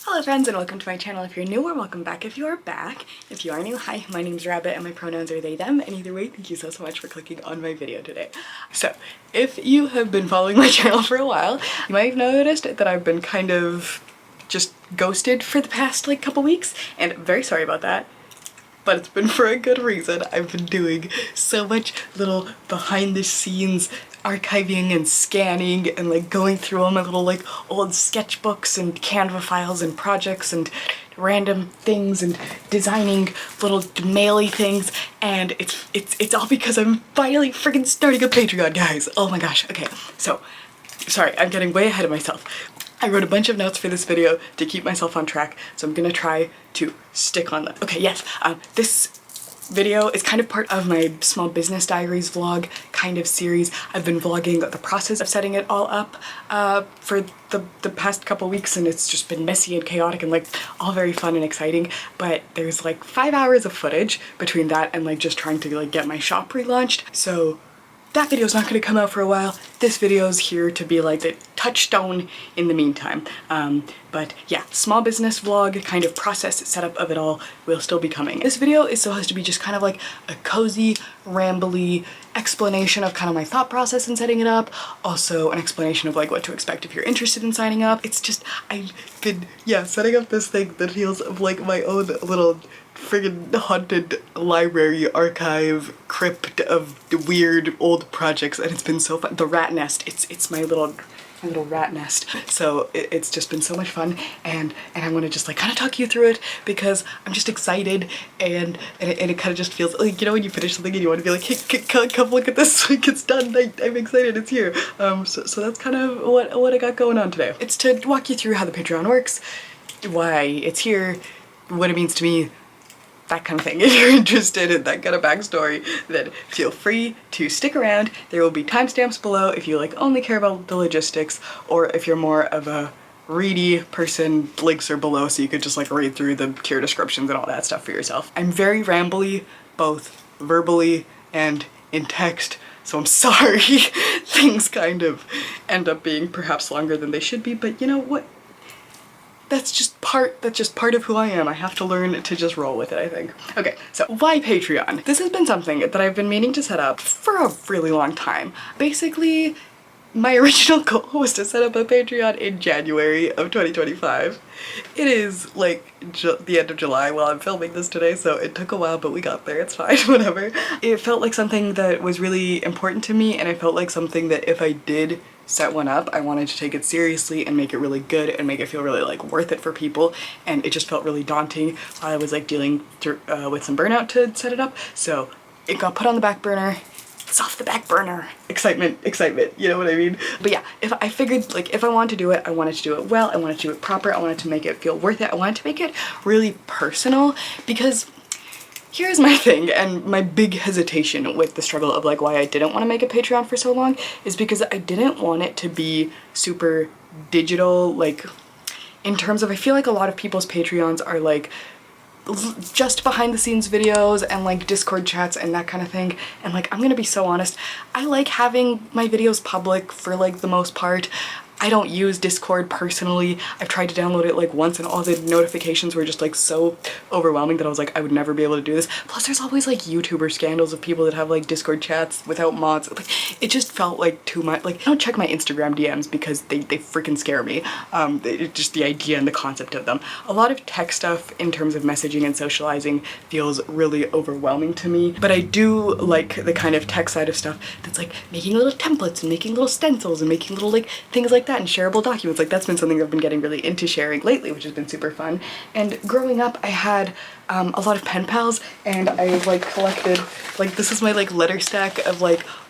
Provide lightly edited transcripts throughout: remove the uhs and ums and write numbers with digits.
Hello friends and welcome to my channel. If you're new or welcome back if you are back. If you are new, hi, my name's Rabbit and my pronouns are they, them, and either way, thank you so much for clicking on my video today. So, if you have been following my channel for a while, you might have noticed that I've been kind of just ghosted for the past couple weeks, and I'm very sorry about that. But it's been for a good reason. I've been doing so much little behind the scenes archiving and scanning and going through all my little old sketchbooks and Canva files and projects and random things and designing little maily things, and it's all because I'm finally freaking starting a Patreon, guys. Oh my gosh. Okay, so sorry, I'm getting way ahead of myself. I wrote a bunch of notes for this video to keep myself on track, so I'm gonna try to stick on them. Okay, yes, this video is kind of part of my small business diaries vlog kind of series. I've been vlogging the process of setting it all up for the past couple weeks, and it's just been messy and chaotic and all very fun and exciting, but there's 5 hours of footage between that and just trying to get my shop relaunched, so that video's not going to come out for a while. This video's here to be the touchstone in the meantime. But yeah, small business vlog kind of process setup of it all will still be coming. This video is supposed to be just kind of a cozy, rambly explanation of kind of my thought process in setting it up. Also an explanation of what to expect if you're interested in signing up. It's just, I've been, yeah, setting up this thing that feels of my own little friggin' haunted library archive crypt of weird old projects, and it's been so fun. The rat nest, it's my little rat nest, so it's just been so much fun, and I want to just kind of talk you through it because I'm just excited, and it kind of just feels when you finish something and you want to be hey, come look at this, it's done, I'm excited, it's here. So that's kind of what I got going on today. It's to walk you through how the Patreon works, why it's here, what it means to me, that kind of thing. If you're interested in that kind of backstory, then feel free to stick around. There will be timestamps below if you only care about the logistics, or if you're more of a ready person, links are below so you could just read through the tier descriptions and all that stuff for yourself. I'm very rambly, both verbally and in text, so I'm sorry things kind of end up being perhaps longer than they should be, but you know what? That's just part of who I am. I have to learn to just roll with it, I think. Okay, so why Patreon? This has been something that I've been meaning to set up for a really long time. Basically, my original goal was to set up a Patreon in January of 2025. It is the end of July while I'm filming this today, so it took a while, but we got there, it's fine, whatever. It felt like something that was really important to me, and I felt like something that if I did set one up, I wanted to take it seriously and make it really good and make it feel really worth it for people, and it just felt really daunting while I was dealing with some burnout to set it up, so it got put on the back burner. It's off the back burner. Excitement, you know what I mean? But yeah, if I figured if I wanted to do it, I wanted to do it well, I wanted to do it proper, I wanted to make it feel worth it, I wanted to make it really personal, because here's my thing, and my big hesitation with the struggle of why I didn't want to make a Patreon for so long is because I didn't want it to be super digital, in terms of, I feel like a lot of people's Patreons are just behind the scenes videos and Discord chats and that kind of thing, and I'm gonna be so honest, I like having my videos public for the most part. I don't use Discord personally. I've tried to download it once and all the notifications were just so overwhelming that I was I would never be able to do this. Plus there's always YouTuber scandals of people that have Discord chats without mods. It just felt too much. I don't check my Instagram DMs because they freaking scare me. Just the idea and the concept of them. A lot of tech stuff in terms of messaging and socializing feels really overwhelming to me, but I do like the kind of tech side of stuff that's making little templates and making little stencils and making little things like that and shareable documents. That's been something I've been getting really into sharing lately, which has been super fun. And growing up I had a lot of pen pals, and I collected this is my letter stack of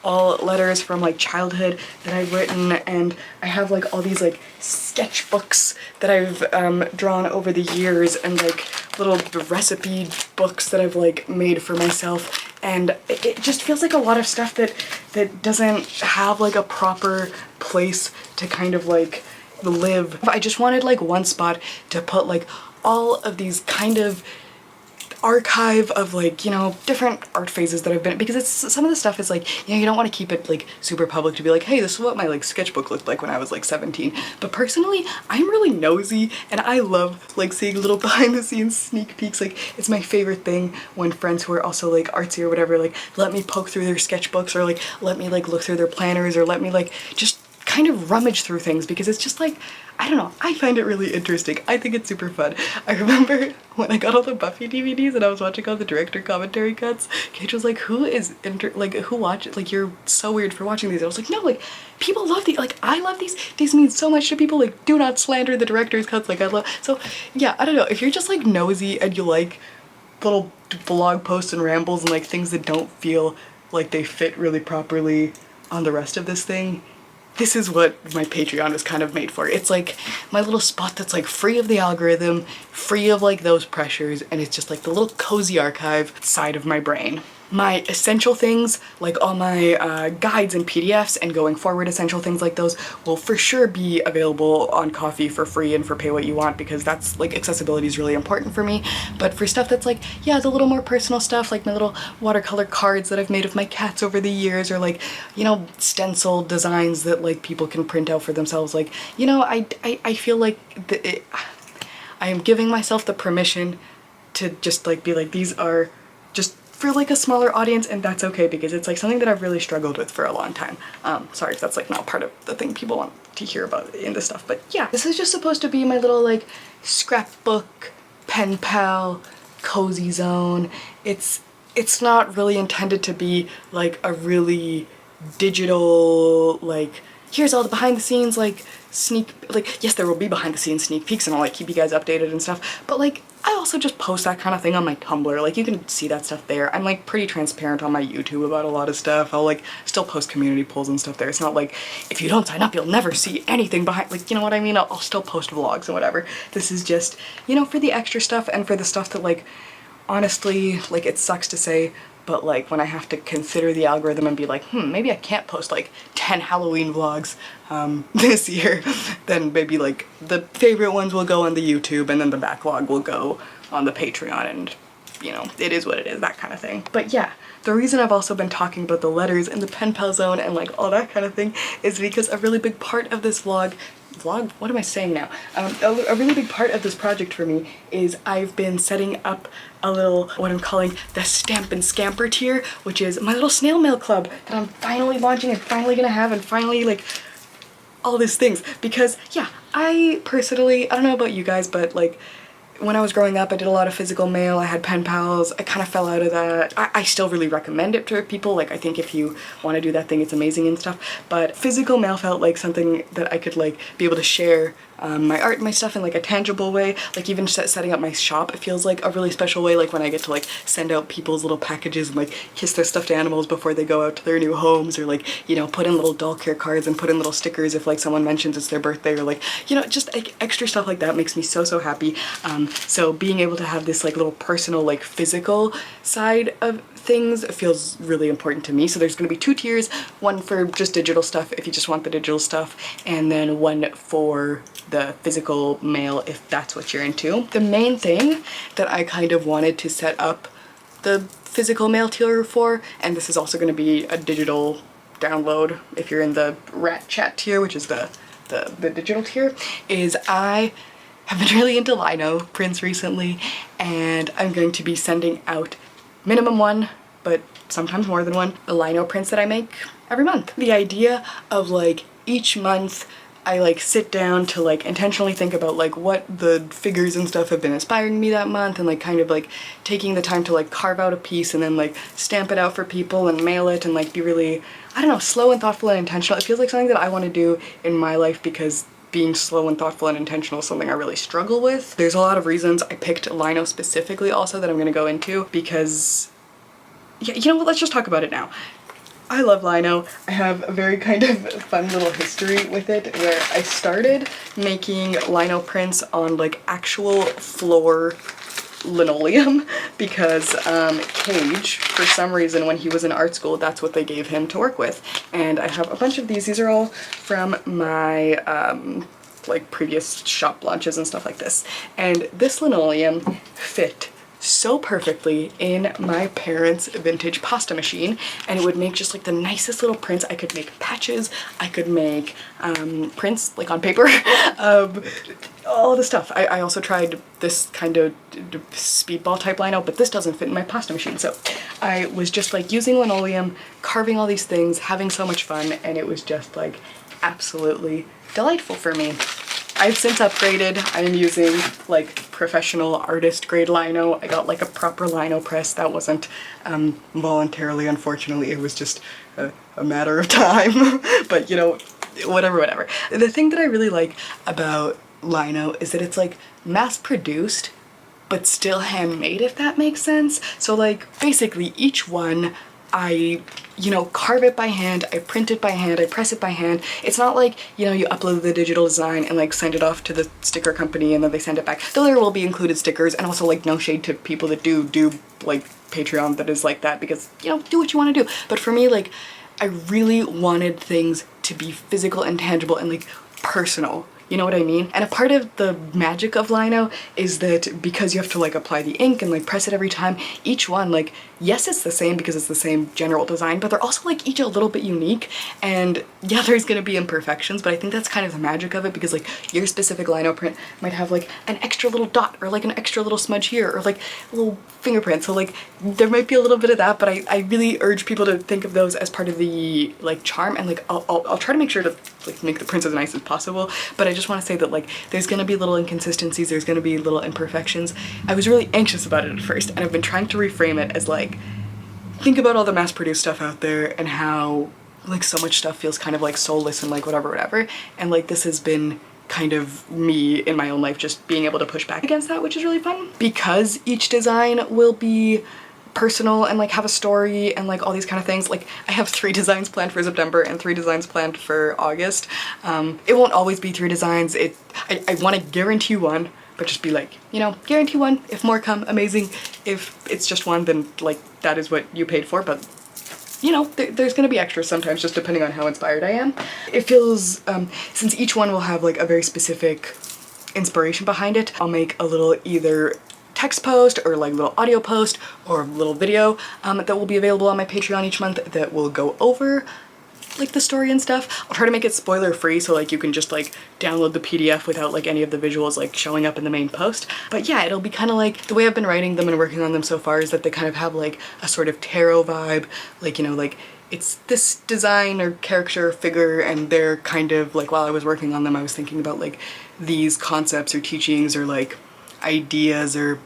all letters from childhood that I've written, and I have all these sketchbooks that I've drawn over the years, and little recipe books that I've made for myself, and it just feels a lot of stuff that doesn't have a proper place to kind of live. I just wanted one spot to put all of these kind of archive of like, you know, different art phases that I've been, because it's, some of the stuff is like, you know, you don't want to keep it like super public to be like, hey, this is what my like sketchbook looked like when I was like 17. But personally, I'm really nosy and I love like seeing little behind the scenes sneak peeks. Like, it's my favorite thing when friends who are also like artsy or whatever, like let me poke through their sketchbooks, or like let me like look through their planners, or let me like just kind of rummage through things, because it's just like, I don't know, I find it really interesting. I think it's super fun. I remember when I got all the Buffy DVDs and I was watching all the director commentary cuts, Kate was like, who watches, like, you're so weird for watching these. I was like, no, like, people love these, like, I love these mean so much to people, like, do not slander the director's cuts, like, I love, so, yeah, I don't know, if you're just, like, nosy and you like little blog posts and rambles and, like, things that don't feel like they fit really properly on the rest of this thing, this is what my Patreon is kind of made for. It's like my little spot that's like free of the algorithm, free of like those pressures, and it's just like the little cozy archive side of my brain. My essential things, like all my guides and PDFs and going forward essential things like those, will for sure be available on Ko-fi for free and for pay what you want, because that's like, accessibility is really important for me. But for stuff that's like, yeah, the little more personal stuff, like my little watercolor cards that I've made of my cats over the years, or like, you know, stencil designs that like people can print out for themselves, like, you know, I feel like I am giving myself the permission to just like be like, these are just for like a smaller audience, and that's okay, because it's like something that I've really struggled with for a long time. Sorry if that's like not part of the thing people want to hear about in this stuff, but yeah, this is just supposed to be my little like scrapbook, pen pal, cozy zone. It's not really intended to be like a really digital, like, here's all the behind the scenes, like, like, yes, there will be behind the scenes sneak peeks and I'll like keep you guys updated and stuff, but like, I also just post that kind of thing on my Tumblr, like you can see that stuff there. I'm like pretty transparent on my YouTube about a lot of stuff. I'll like still post community polls and stuff there. It's not like, if you don't sign up, you'll never see anything behind, like, you know what I mean? I'll still post vlogs and whatever. This is just, you know, for the extra stuff and for the stuff that like, honestly, like, it sucks to say, but like when I have to consider the algorithm and be like, maybe I can't post like 10 Halloween vlogs this year, then maybe like the favorite ones will go on the YouTube and then the backlog will go on the Patreon, and you know, it is what it is, that kind of thing. But yeah, the reason I've also been talking about the letters and the pen pal zone and like all that kind of thing is because a really big part of this vlog, what am I saying now? A really big part of this project for me is I've been setting up a little, what I'm calling the Stamp and Scamper Tier, which is my little snail mail club that I'm finally launching and finally gonna have, and finally like all these things. Because yeah, I personally, I don't know about you guys, but like when I was growing up, I did a lot of physical mail, I had pen pals, I kind of fell out of that. I still really recommend it to people, like I think if you want to do that thing, it's amazing and stuff, but physical mail felt like something that I could like be able to share my art and my stuff in like a tangible way. Like even setting up my shop, it feels like a really special way, like when I get to like send out people's little packages and like kiss their stuffed animals before they go out to their new homes, or like, you know, put in little doll care cards and put in little stickers if like someone mentions it's their birthday, or like, you know, just like extra stuff like that makes me so happy. So being able to have this like little personal, like physical side of things feels really important to me. So there's going to be 2 tiers, one for just digital stuff if you just want the digital stuff, and then one for the physical mail if that's what you're into. The main thing that I kind of wanted to set up the physical mail tier for, and this is also going to be a digital download if you're in the rat chat tier, which is the digital tier, is I have been really into Lino prints recently, and I'm going to be sending out minimum 1, but sometimes more than 1, the Lino prints that I make every month. The idea of like each month I like sit down to like intentionally think about like what the figures and stuff have been inspiring me that month, and like kind of like taking the time to like carve out a piece and then like stamp it out for people and mail it, and like be really, I don't know, slow and thoughtful and intentional. It feels like something that I want to do in my life, because being slow and thoughtful and intentional is something I really struggle with. There's a lot of reasons I picked Lino specifically also that I'm gonna go into, because yeah, you know what, let's just talk about it now. I love Lino. I have a very kind of fun little history with it, where I started making Lino prints on like actual floor linoleum because Cage, for some reason when he was in art school, that's what they gave him to work with. And I have a bunch of these. These are all from my like previous shop launches and stuff like this. And this linoleum fit so perfectly in my parents' vintage pasta machine, and it would make just like the nicest little prints. I could make patches, I could make prints like on paper, all the stuff. I also tried this kind of speedball type lino, but this doesn't fit in my pasta machine. So I was just like using linoleum, carving all these things, having so much fun, and it was just like absolutely delightful for me. I've since upgraded. I'm using like professional artist grade lino. I got like a proper lino press. That wasn't voluntarily, unfortunately. It was just a matter of time. But you know, whatever. The thing that I really like about lino is that it's like mass produced but still handmade, if that makes sense. So like basically each one I, you know, carve it by hand, I print it by hand, I press it by hand. It's not like, you know, you upload the digital design and like send it off to the sticker company and then they send it back. Though there will be included stickers, and also like no shade to people that do like Patreon that is like that, because, you know, do what you want to do. But for me, like, I really wanted things to be physical and tangible and like personal. You know what I mean? And a part of the magic of lino is that because you have to like apply the ink and like press it every time, each one, like, yes, it's the same because it's the same general design, but they're also like each a little bit unique. And yeah, there's gonna be imperfections, but I think that's kind of the magic of it, because like your specific lino print might have like an extra little dot or like an extra little smudge here or like a little fingerprint. So like there might be a little bit of that, but I really urge people to think of those as part of the like charm, and like I'll try to make sure to like make the prints as nice as possible. But I just want to say that like there's gonna be little inconsistencies, there's gonna be little imperfections. I was really anxious about it at first, and I've been trying to reframe it as like, think about all the mass-produced stuff out there and how like so much stuff feels kind of like soulless and like whatever, and like this has been kind of me in my own life just being able to push back against that, which is really fun. Because each design will be personal and like have a story and like all these kind of things. Like I have 3 designs planned for September and 3 designs planned for August. It won't always be 3 designs. I want to guarantee one, but just be like, you know, guarantee one. If more come, amazing. If it's just one, then like that is what you paid for. But you know, there's gonna be extras sometimes, just depending on how inspired I am. It feels, since each one will have like a very specific inspiration behind it, I'll make a little either text post or like little audio post or little video that will be available on my Patreon each month that will go over like the story and stuff. I'll try to make it spoiler free, so like you can just like download the PDF without like any of the visuals like showing up in the main post. But yeah, it'll be kind of like, the way I've been writing them and working on them so far is that they kind of have like a sort of tarot vibe, like, you know, like it's this design or character or figure, and they're kind of like, while I was working on them I was thinking about like these concepts or teachings or like ideas or,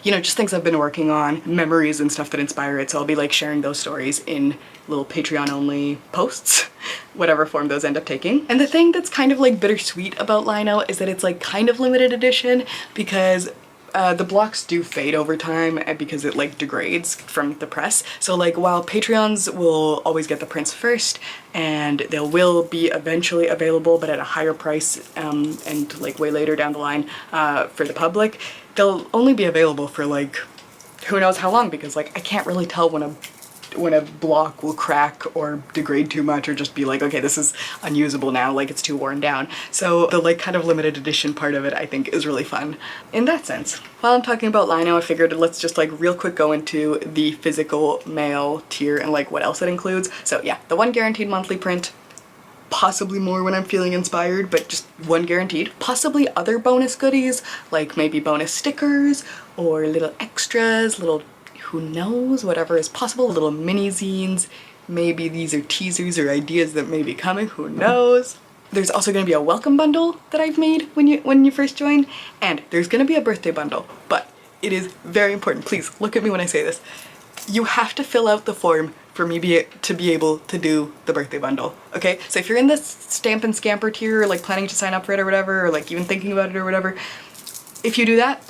you know, just things I've been working on, memories and stuff that inspire it. So I'll be like sharing those stories in little Patreon only posts, whatever form those end up taking. And the thing that's kind of like bittersweet about lino is that it's like kind of limited edition, because the blocks do fade over time because it like degrades from the press. So like while Patreons will always get the prints first, and they will be eventually available but at a higher price and like way later down the line for the public, they'll only be available for like who knows how long, because like I can't really tell when a block will crack or degrade too much or just be like, okay, this is unusable now, like it's too worn down. So the like kind of limited edition part of it I think is really fun in that sense. While I'm talking about lino, I figured let's just like real quick go into the physical mail tier and like what else it includes. So yeah, the 1 guaranteed monthly print, possibly more when I'm feeling inspired, but just 1 guaranteed. Possibly other bonus goodies, like maybe bonus stickers or little extras, little who knows, whatever is possible, little mini zines. Maybe these are teasers or ideas that may be coming, who knows. There's also gonna be a welcome bundle that I've made when you first join, and there's gonna be a birthday bundle, but it is very important, please look at me when I say this. You have to fill out the form for me to be able to do the birthday bundle, okay? So if you're in this Stamp and Scamper tier, or like planning to sign up for it or whatever, or like even thinking about it or whatever, if you do that,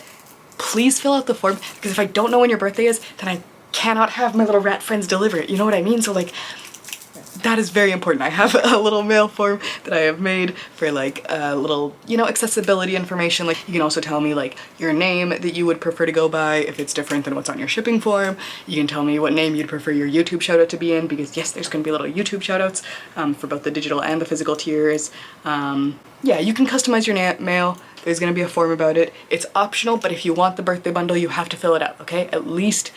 please fill out the form, because if I don't know when your birthday is, then I cannot have my little rat friends deliver it, you know what I mean? So like, that is very important. I have a little mail form that I have made for like a little, you know, accessibility information. Like you can also tell me like your name that you would prefer to go by if it's different than what's on your shipping form. You can tell me what name you'd prefer your YouTube shout out to be in, because yes, there's going to be little YouTube shout outs for both the digital and the physical tiers. Yeah, you can customize your mail. There's going to be a form about it. It's optional, but if you want the birthday bundle, you have to fill it out, okay? At least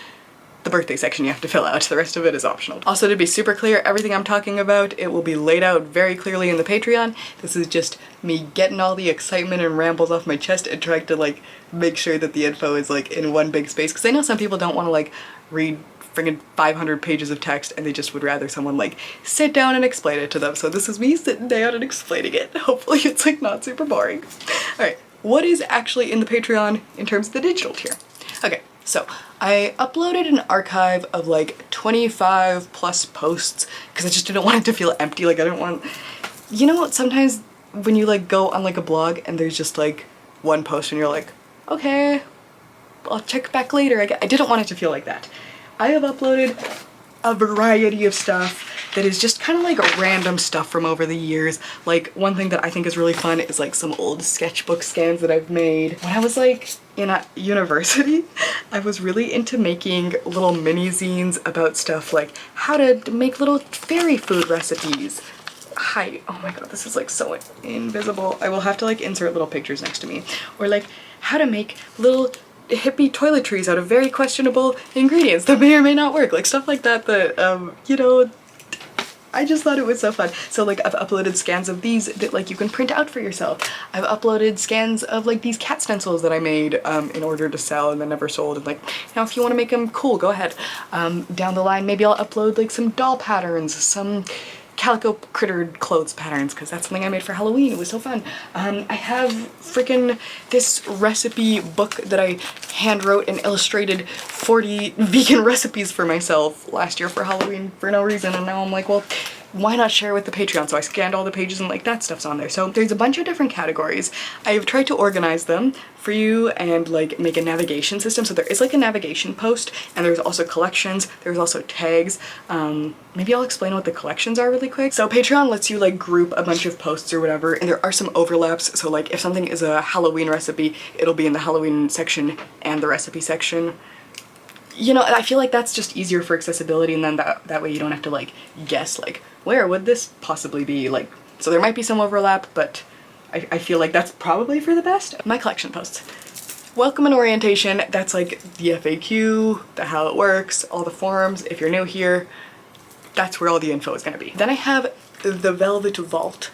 the birthday section you have to fill out. The rest of it is optional. Also, to be super clear, everything I'm talking about, it will be laid out very clearly in the Patreon. This is just me getting all the excitement and rambles off my chest and trying to like make sure that the info is like in one big space, because I know some people don't want to like read friggin' 500 pages of text and they just would rather someone like sit down and explain it to them. So this is me sitting down and explaining it. Hopefully it's like not super boring. All right, what is actually in the Patreon in terms of the digital tier? Okay, so I uploaded an archive of like 25 plus posts because I just didn't want it to feel empty. Like I didn't want, you know what, sometimes when you like go on like a blog and there's just like one post and you're like, okay, I'll check back later. I didn't want it to feel like that. I have uploaded a variety of stuff that is just kind of like random stuff from over the years. Like one thing that I think is really fun is like some old sketchbook scans that I've made. When I was like in a university, I was really into making little mini zines about stuff like how to make little fairy food recipes. Hi, oh my god, this is like so invisible. I will have to like insert little pictures next to me. Or like how to make little hippie toiletries out of very questionable ingredients that may or may not work, like stuff like that you know, I just thought it was so fun. So like I've uploaded scans of these that like you can print out for yourself. I've uploaded scans of like these cat stencils that I made in order to sell and then never sold, and like, now if you want to make them, cool, go ahead. Down the line maybe I'll upload like some doll patterns, some calico crittered clothes patterns, because that's something I made for Halloween. It was so fun. I have freaking this recipe book that I hand wrote and illustrated 40 vegan recipes for myself last year for Halloween for no reason, and now I'm like, well, why not share with the Patreon? So I scanned all the pages and like that stuff's on there. So there's a bunch of different categories. I've tried to organize them for you and like make a navigation system. So there is like a navigation post, and there's also collections, there's also tags. Maybe I'll explain what the collections are really quick. So Patreon lets you like group a bunch of posts or whatever, and there are some overlaps. So like if something is a Halloween recipe, it'll be in the Halloween section and the recipe section. You know, I feel like that's just easier for accessibility, and then that way you don't have to like guess like where would this possibly be. Like, so there might be some overlap, but I feel like that's probably for the best. My collection posts. Welcome and orientation, that's like the FAQ, the how it works, all the forums. If you're new here, that's where all the info is gonna be. Then I have the Velvet Vault.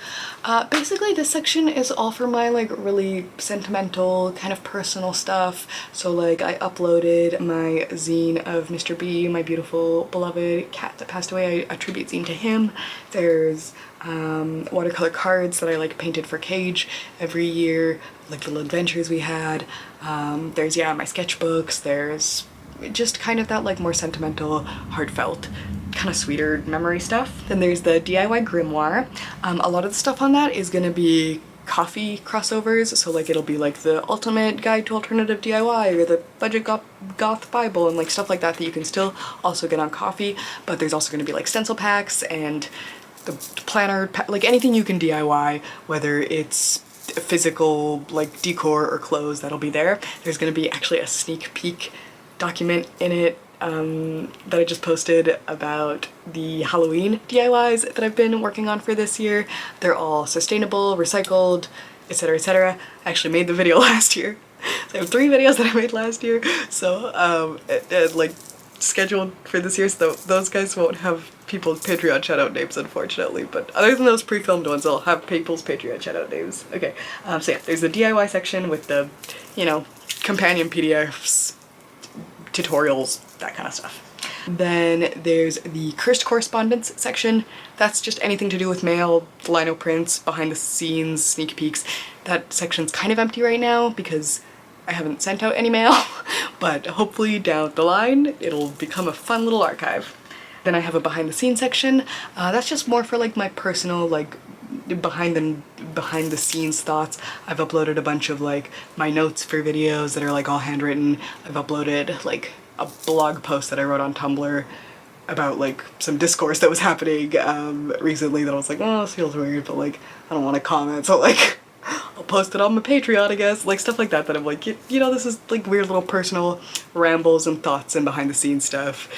Basically this section is all for my like really sentimental kind of personal stuff. So like I uploaded my zine of Mr. B, my beautiful beloved cat that passed away. I tribute zine to him. There's watercolor cards that I like painted for Cage every year, like little adventures we had. There's, yeah, my sketchbooks. There's just kind of that like more sentimental, heartfelt, kind of sweeter memory stuff. Then there's the DIY grimoire. A lot of the stuff on that is gonna be coffee crossovers, so like it'll be like the ultimate guide to alternative DIY or the budget goth Bible and like stuff like that that you can still also get on Coffee. But there's also gonna be like stencil packs and the planner, like anything you can DIY, whether it's physical like decor or clothes, that'll be there. There's gonna be actually a sneak peek document in it that I just posted about the Halloween DIYs that I've been working on for this year. They're all sustainable, recycled, etc, etc. I actually made the video last year. So I have 3 videos that I made last year, so like scheduled for this year, so those guys won't have people's Patreon shoutout names unfortunately, but other than those pre-filmed ones, I'll have people's Patreon shoutout names. Okay, so yeah, there's the DIY section with the, you know, companion PDFs, tutorials, that kind of stuff. Then there's the cursed correspondence section. That's just anything to do with mail, lino prints, behind the scenes, sneak peeks. That section's kind of empty right now because I haven't sent out any mail, but hopefully down the line it'll become a fun little archive. Then I have a behind the scenes section. That's just more for like my personal like behind the scenes thoughts. I've uploaded a bunch of like my notes for videos that are like all handwritten. I've uploaded like a blog post that I wrote on Tumblr about like some discourse that was happening recently that I was like, oh, this feels weird, but like I don't want to comment, so like I'll post it on my Patreon, I guess, like stuff like that I'm like, you know, this is like weird little personal rambles and thoughts and behind the scenes stuff,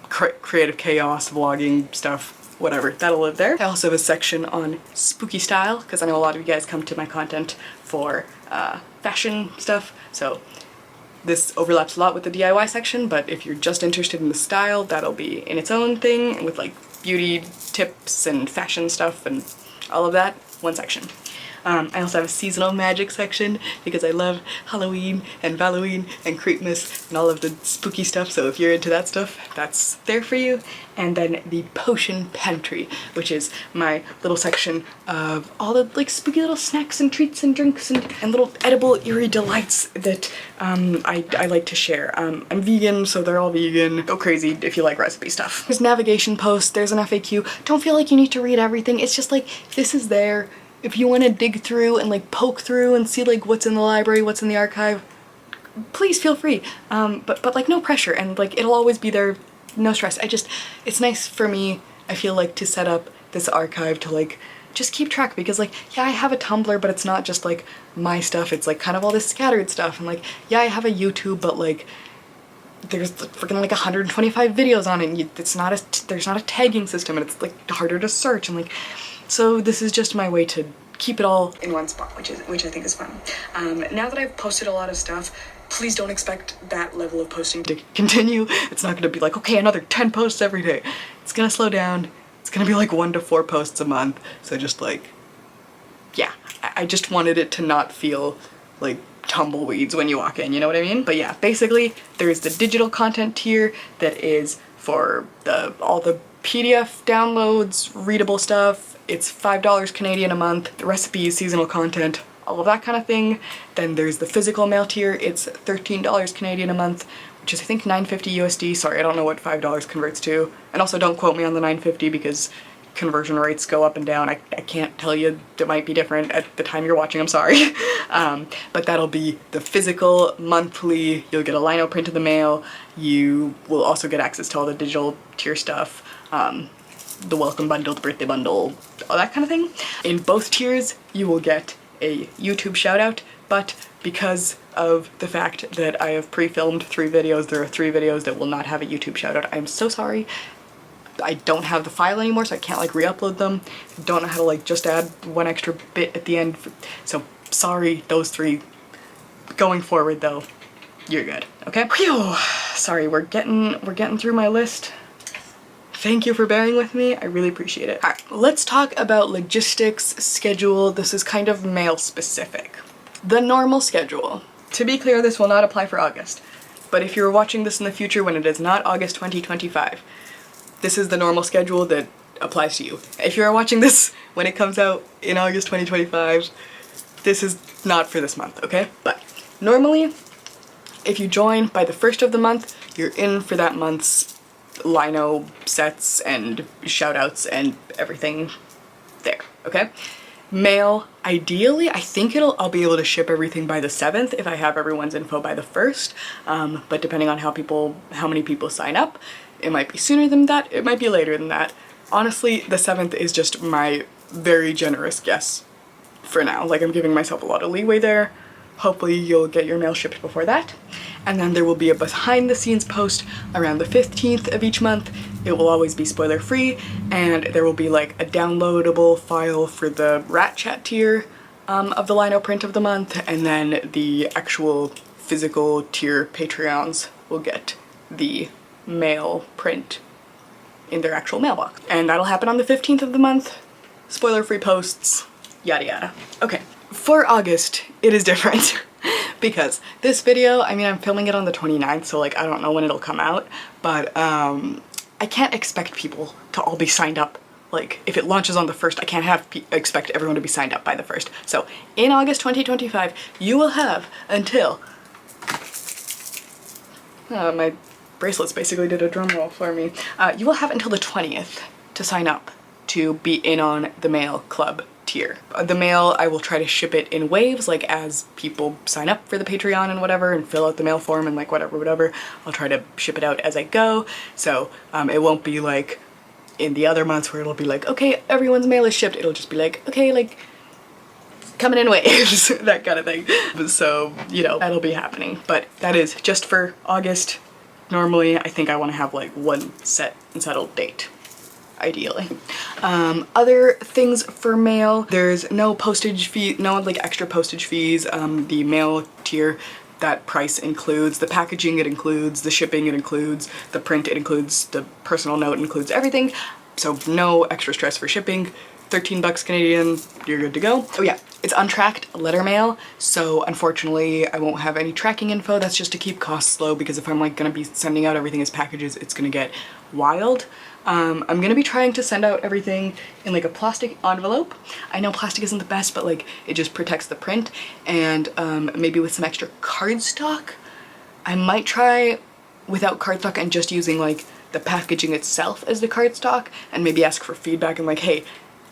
creative chaos, vlogging stuff, whatever, that'll live there. I also have a section on spooky style, because I know a lot of you guys come to my content for fashion stuff, so this overlaps a lot with the DIY section, but if you're just interested in the style, that'll be in its own thing with like beauty tips and fashion stuff and all of that, one section. I also have a seasonal magic section because I love Halloween and Halloween and Creepmas and all of the spooky stuff, so if you're into that stuff, that's there for you. And then the potion pantry, which is my little section of all the like spooky little snacks and treats and drinks and little edible eerie delights that I like to share. I'm vegan, so they're all vegan. Go crazy if you like recipe stuff. There's navigation posts, there's an FAQ. Don't feel like you need to read everything. It's just like, this is there. If you want to dig through and like poke through and see like what's in the library, what's in the archive, please feel free. But like no pressure, and like it'll always be there, no stress. It's nice for me, I feel like, to set up this archive to like just keep track, because like, yeah, I have a Tumblr, but it's not just like my stuff, it's like kind of all this scattered stuff, and like, yeah, I have a YouTube, but like there's freaking like 125 videos on it, and there's not a tagging system, and it's like harder to search, and like, so this is just my way to keep it all in one spot, which I think is fun. Now that I've posted a lot of stuff, please don't expect that level of posting to continue. It's not gonna be like, okay, another 10 posts every day. It's gonna slow down. It's gonna be like 1 to 4 posts a month. So just like, yeah, I just wanted it to not feel like tumbleweeds when you walk in, you know what I mean? But yeah, basically there's the digital content tier that is for all the PDF downloads, readable stuff. It's $5 Canadian a month, the recipes, seasonal content, all of that kind of thing. Then there's the physical mail tier, it's $13 Canadian a month, which is I think $9.50 USD. Sorry, I don't know what $5 converts to. And also don't quote me on the $9.50 because conversion rates go up and down. I can't tell you, it might be different at the time you're watching, I'm sorry. But that'll be the physical monthly, you'll get a Lino print in the mail, you will also get access to all the digital tier stuff, the welcome bundle, the birthday bundle, all that kind of thing. In both tiers, you will get a YouTube shout out, but because of the fact that I have pre-filmed 3 videos, there are 3 videos that will not have a YouTube shout out. I'm so sorry. I don't have the file anymore, so I can't like re-upload them. I don't know how to like just add 1 extra bit at the end. So sorry, those 3. Going forward though, you're good, okay? Whew. Sorry, we're getting through my list. Thank you for bearing with me, I really appreciate it. Alright, let's talk about logistics, schedule. This is kind of mail specific. The normal schedule. To be clear, this will not apply for August, but if you're watching this in the future when it is not August 2025, this is the normal schedule that applies to you. If you're watching this when it comes out in August 2025, this is not for this month, okay? But normally, if you join by the 1st of the month, you're in for that month's Lino sets and shoutouts and everything there, okay? Mail, ideally, I think I'll be able to ship everything by the 7th if I have everyone's info by the 1st, but depending on how many people sign up, it might be sooner than that, it might be later than that. Honestly, the 7th is just my very generous guess for now. Like, I'm giving myself a lot of leeway there. Hopefully you'll get your mail shipped before that. And then there will be a behind the scenes post around the 15th of each month. It will always be spoiler free, and there will be like a downloadable file for the Rat Chat tier of the Lino print of the month, and then the actual physical tier Patreons will get the mail print in their actual mailbox. And that'll happen on the 15th of the month. Spoiler free posts, yada yada. Okay. For August, it is different because this video, I mean, I'm filming it on the 29th, so like I don't know when it'll come out, but I can't expect people to all be signed up. Like, if it launches on the 1st, I can't expect everyone to be signed up by the 1st. So in August 2025, you will have until my bracelets basically did a drum roll for me. You will have until the 20th to sign up to be in on the mail club tier. The mail, I will try to ship it in waves, like as people sign up for the Patreon and whatever and fill out the mail form and like whatever, I'll try to ship it out as I go. So it won't be like in the other months where it'll be like, okay, everyone's mail is shipped. It'll just be like, okay, like coming in waves, that kind of thing. So, you know, that'll be happening. But that is just for August. Normally, I think I want to have like one set and settled date, ideally. Other things for mail, there's no postage fee, no like extra postage fees. The mail tier, that price includes the packaging, it includes the shipping, it includes the print, it includes the personal note, it includes everything. So no extra stress for shipping. 13 bucks Canadian, you're good to go. Oh yeah, it's untracked letter mail, so unfortunately I won't have any tracking info. That's just to keep costs low, because if I'm like gonna be sending out everything as packages, it's gonna get wild. I'm gonna be trying to send out everything in like a plastic envelope. I know plastic isn't the best, but like it just protects the print, and maybe with some extra cardstock. I might try without cardstock and just using like the packaging itself as the cardstock, and maybe ask for feedback and like, hey,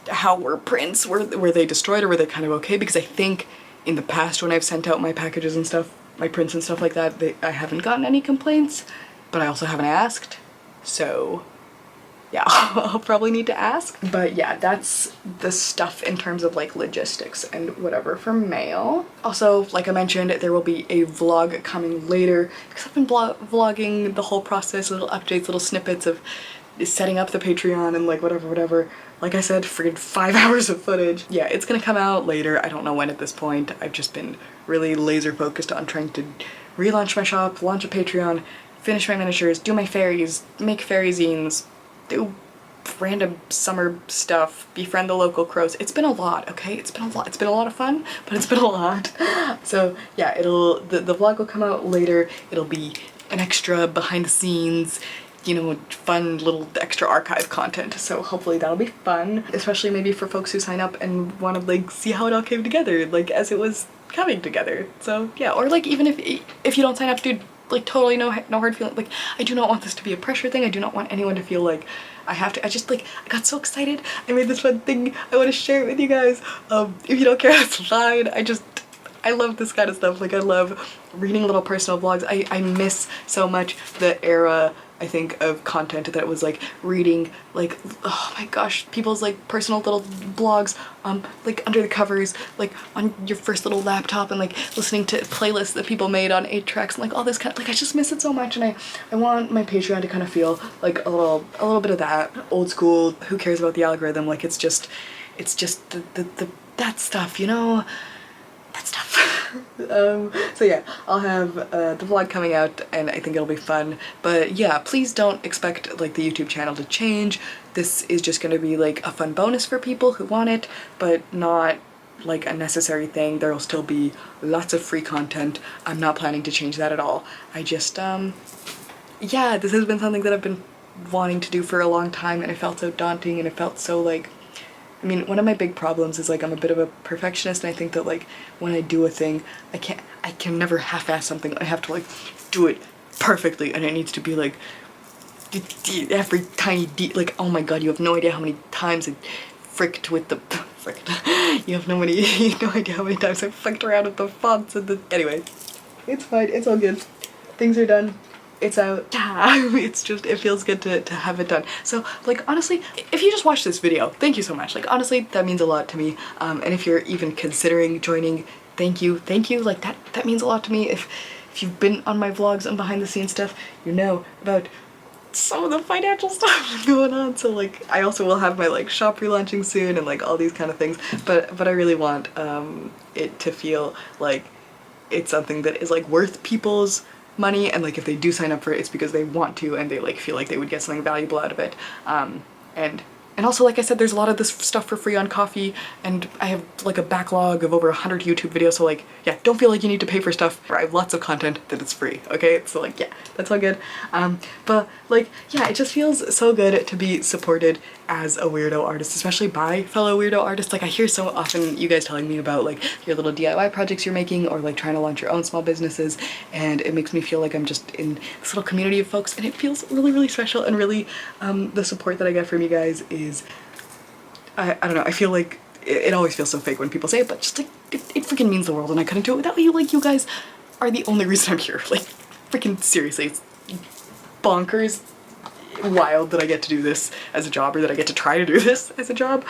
how were prints? Were they destroyed, or were they kind of okay? Because I think in the past when I've sent out my packages and stuff, my prints and stuff like that, I haven't gotten any complaints, but I also haven't asked. So yeah, I'll probably need to ask. But yeah, that's the stuff in terms of like logistics and whatever for mail. Also, like I mentioned, there will be a vlog coming later, because I've been vlogging the whole process, little updates, little snippets of setting up the Patreon and like whatever. Like I said, friggin' 5 hours of footage. Yeah, it's gonna come out later. I don't know when at this point. I've just been really laser focused on trying to relaunch my shop, launch a Patreon, finish my miniatures, do my fairies, make fairy zines, do random summer stuff, befriend the local crows. It's been a lot, okay? It's been a lot. It's been a lot of fun, but it's been a lot. So yeah, the vlog will come out later. It'll be an extra behind the scenes, you know, fun little extra archive content. So hopefully that'll be fun, especially maybe for folks who sign up and want to like see how it all came together, like as it was coming together. So yeah, or like even if you don't sign up, dude, like totally no hard feeling. Like I do not want this to be a pressure thing. I do not want anyone to feel like I have to. I just like, I got so excited. I made this fun thing. I want to share it with you guys. If you don't care, that's fine. I love this kind of stuff. Like I love reading little personal blogs. I miss so much the era, I think, of content that was like reading like, oh my gosh, people's like personal little blogs, like under the covers, like on your first little laptop, and like listening to playlists that people made on 8 tracks and like all this kind of, like I just miss it so much, and I want my Patreon to kind of feel like a little bit of that old school, who cares about the algorithm, like it's just the that stuff, you know, that stuff. So yeah, I'll have the vlog coming out, and I think it'll be fun. But yeah, please don't expect like the YouTube channel to change. This is just gonna be like a fun bonus for people who want it, but not like a necessary thing. There'll still be lots of free content. I'm not planning to change that at all. I just yeah, this has been something that I've been wanting to do for a long time, and it felt so daunting, and it felt so like, I mean, one of my big problems is like I'm a bit of a perfectionist, and I think that like when I do a thing, I can never half-ass something. I have to like do it perfectly, and it needs to be like every tiny like, oh my god, you have no idea how many times I fricked with the you have no idea how many times I fucked around with the fonts and the, anyway, it's fine, it's all good. Things are done. It's out. It's just, it feels good to have it done. So like honestly, if you just watched this video, thank you so much. Like honestly, that means a lot to me. And if you're even considering joining, thank you. Like that means a lot to me. If you've been on my vlogs and behind the scenes stuff, you know about some of the financial stuff going on. So like I also will have my like shop relaunching soon and like all these kind of things. But I really want it to feel like it's something that is like worth people's money, and like if they do sign up for it, it's because they want to, and they like feel like they would get something valuable out of it. And also, like I said, there's a lot of this stuff for free on Ko-fi, and I have like a backlog of over 100 YouTube videos, so like, yeah, don't feel like you need to pay for stuff. I have lots of content that is free, okay? So like, yeah, that's all good. But like, yeah, it just feels so good to be supported as a weirdo artist, especially by fellow weirdo artists. Like I hear so often you guys telling me about like your little DIY projects you're making, or like trying to launch your own small businesses, and it makes me feel like I'm just in this little community of folks, and it feels really, really special, and really the support that I get from you guys is, I don't know, I feel like it always feels so fake when people say it, but just like, it freaking means the world, and I couldn't do it without you. Like, you guys are the only reason I'm here. Like, freaking seriously, it's bonkers wild that I get to do this as a job, or that I get to try to do this as a job.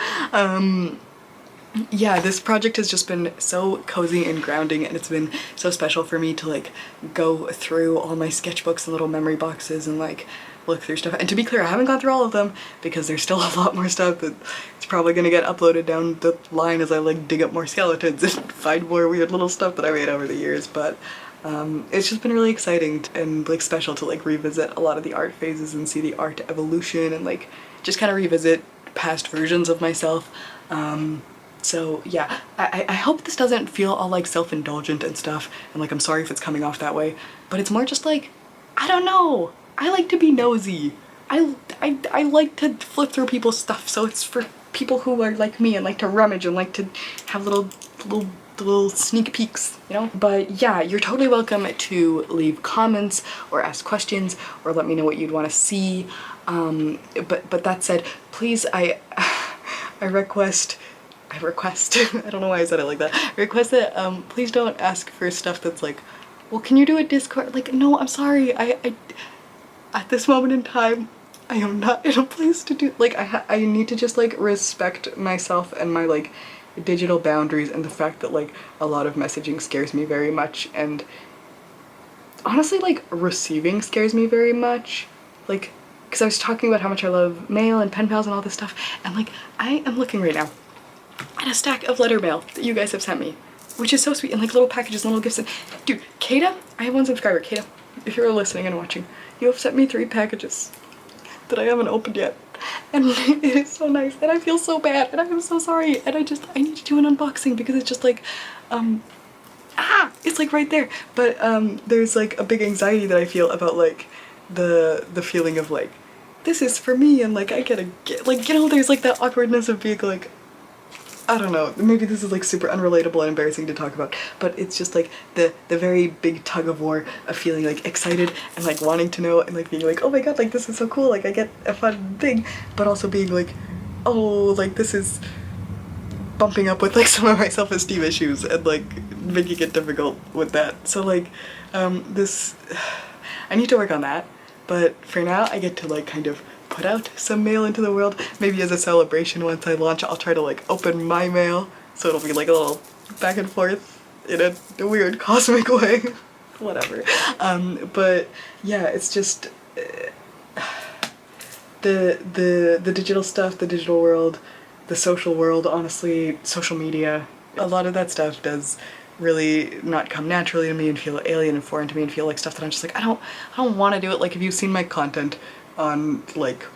Yeah, this project has just been so cozy and grounding, and it's been so special for me to like go through all my sketchbooks and little memory boxes and like look through stuff. And to be clear, I haven't gone through all of them because there's still a lot more stuff that it's probably gonna get uploaded down the line as I like dig up more skeletons and find more weird little stuff that I made over the years. But it's just been really exciting and like special to like revisit a lot of the art phases and see the art evolution and like just kind of revisit past versions of myself. So yeah, I hope this doesn't feel all like self-indulgent and stuff, and like I'm sorry if it's coming off that way, but it's more just like, I don't know, I like to be nosy. I like to flip through people's stuff, so it's for people who are like me and like to rummage and like to have little sneak peeks, you know? But yeah, you're totally welcome to leave comments or ask questions or let me know what you'd want to see. But that said, please, I request, I don't know why I said it like that. I request that please don't ask for stuff that's like, well, can you do a Discord? Like, no, I'm sorry. I at this moment in time, I am not in a place to do, like, I need to just like respect myself and my like digital boundaries, and the fact that like a lot of messaging scares me very much, and honestly like receiving scares me very much. Like, because I was talking about how much I love mail and pen pals and all this stuff, and like I am looking right now at a stack of letter mail that you guys have sent me, which is so sweet, and like little packages and little gifts. And dude, Kata, I have one subscriber, Kata, if you're listening and watching, you have sent me 3 packages that I haven't opened yet, and it is so nice, and I feel so bad, and I'm so sorry, and I need to do an unboxing because it's just like it's like right there. But there's like a big anxiety that I feel about like the feeling of like, this is for me, and like I gotta get, like, you know, there's like that awkwardness of being like, I don't know, maybe this is like super unrelatable and embarrassing to talk about, but it's just like the very big tug of war of feeling like excited and like wanting to know and like being like, oh my god, like this is so cool, like I get a fun thing, but also being like, oh, like this is bumping up with like some of my self-esteem issues and like making it difficult with that. So like this, I need to work on that, but for now I get to like kind of put out some mail into the world. Maybe as a celebration once I launch, I'll try to like open my mail, so it'll be like a little back and forth in a weird cosmic way. Whatever. But yeah, it's just the digital stuff, the digital world, the social world, honestly, social media, a lot of that stuff does really not come naturally to me and feel alien and foreign to me and feel like stuff that I'm just like, I don't want to do it. Like, if you've seen my content on like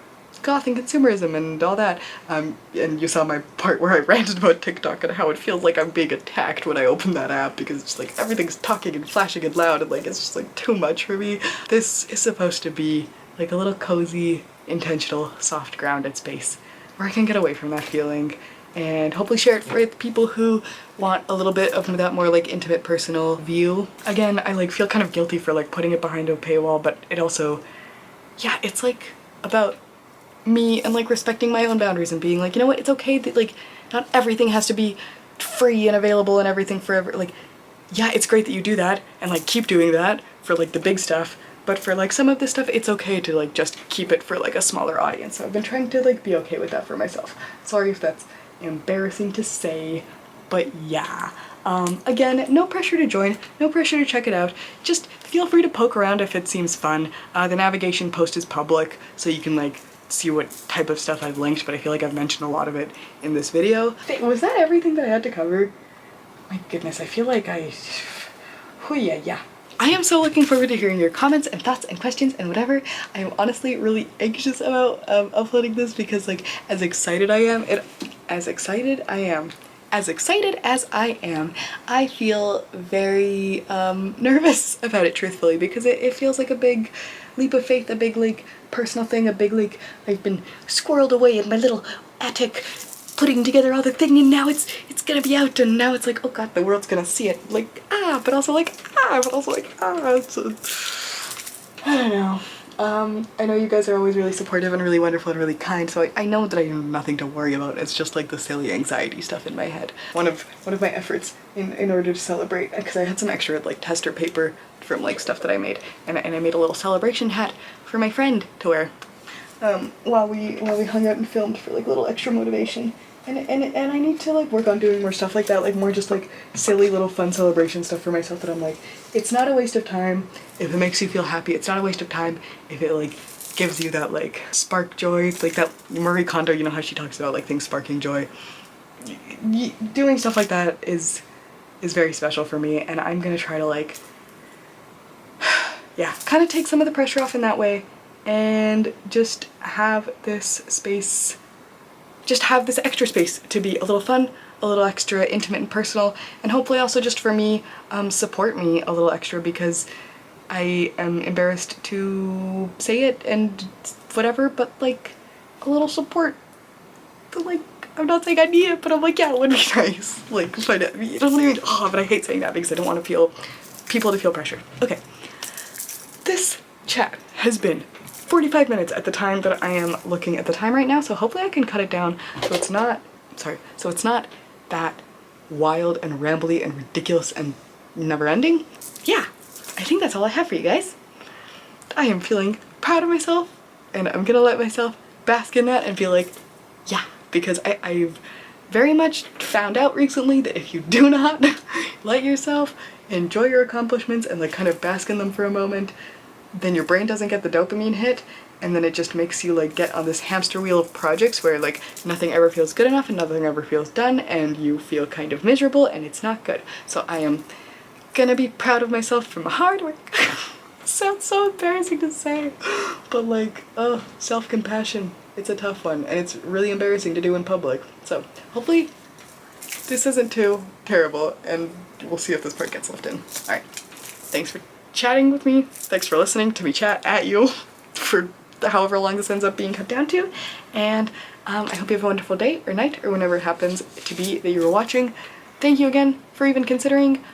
goth and consumerism and all that, and you saw my part where I ranted about TikTok and how it feels like I'm being attacked when I open that app because it's just like everything's talking and flashing and loud and like it's just like too much for me. This is supposed to be like a little cozy, intentional, soft, grounded space where I can get away from that feeling and hopefully share it with people who want a little bit of that more like intimate, personal view. Again, I like feel kind of guilty for like putting it behind a paywall, but it also, yeah, it's like about me and like respecting my own boundaries and being like, you know what, it's okay that like not everything has to be free and available and everything forever. Like, yeah, it's great that you do that and like keep doing that for like the big stuff, but for like some of this stuff, it's okay to like just keep it for like a smaller audience. So I've been trying to like be okay with that for myself. Sorry if that's embarrassing to say, but yeah. Again, no pressure to join, no pressure to check it out. Just feel free to poke around if it seems fun. The navigation post is public, so you can like see what type of stuff I've linked, but I feel like I've mentioned a lot of it in this video. Was that everything that I had to cover? My goodness, I feel like yeah. I am so looking forward to hearing your comments and thoughts and questions and whatever. I am honestly really anxious about uploading this because like as excited as I am, I feel very nervous about it, truthfully, because it feels like a big leap of faith, a big like personal thing, a big like I've been squirreled away in my little attic putting together all the thing, and now it's gonna be out, and now it's like, oh god, the world's gonna see it, like but also like but also like I don't know. I know you guys are always really supportive and really wonderful and really kind, so I know that I have nothing to worry about. It's just like the silly anxiety stuff in my head. One of my efforts in order to celebrate, because I had some extra like tester paper from like stuff that I made, and I made a little celebration hat for my friend to wear while we hung out and filmed for like little extra motivation. And I need to like work on doing more stuff like that, like more just like silly little fun celebration stuff for myself that I'm like, it's not a waste of time if it makes you feel happy. It's not a waste of time if it like gives you that like spark joy, like that Marie Kondo, you know how she talks about like things sparking joy. Doing stuff like that is very special for me, and I'm gonna try to like, yeah, kind of take some of the pressure off in that way and just have this space, just have this extra space to be a little fun, a little extra intimate and personal, and hopefully also just for me, support me a little extra, because I am embarrassed to say it and whatever, but like a little support. But like, I'm not saying I need it, but I'm like, yeah, it would be nice. Like, find it. It doesn't even, oh, but I hate saying that because I don't want to feel people to feel pressure. Okay. This chat has been 45 minutes at the time that I am looking at the time right now, so hopefully I can cut it down so it's not, so it's not that wild and rambly and ridiculous and never ending. Yeah, I think that's all I have for you guys. I am feeling proud of myself, and I'm gonna let myself bask in that and feel like, yeah, because I've very much found out recently that if you do not let yourself enjoy your accomplishments and like kind of bask in them for a moment, then your brain doesn't get the dopamine hit, and then it just makes you like get on this hamster wheel of projects where like nothing ever feels good enough and nothing ever feels done, and you feel kind of miserable, and it's not good. So I am gonna be proud of myself for my hard work. Sounds so embarrassing to say, but like, oh, self-compassion, it's a tough one, and it's really embarrassing to do in public. So hopefully this isn't too terrible, and we'll see if this part gets left in. All right, thanks for chatting with me. Thanks for listening to me chat at you for however long this ends up being cut down to, and I hope you have a wonderful day or night or whenever it happens to be that you were watching. Thank you again for even considering.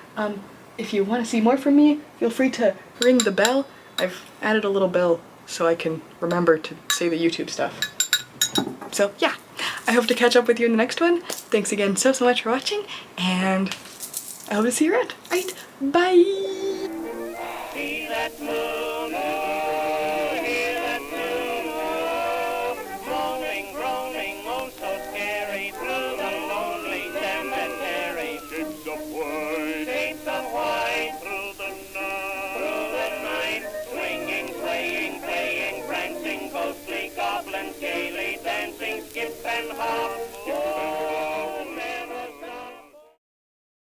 If you want to see more from me, feel free to ring the bell. I've added a little bell so I can remember to say the YouTube stuff. So yeah, I hope to catch up with you in the next one. Thanks again so much for watching, and I hope to see you around. Alright, bye! See that moon, hear that tune, roaming, roaming, oh so scary, through the lonely cemetery. Shapes of white, through the night, swinging, playing, prancing, ghostly goblins gaily dancing, skip and hop.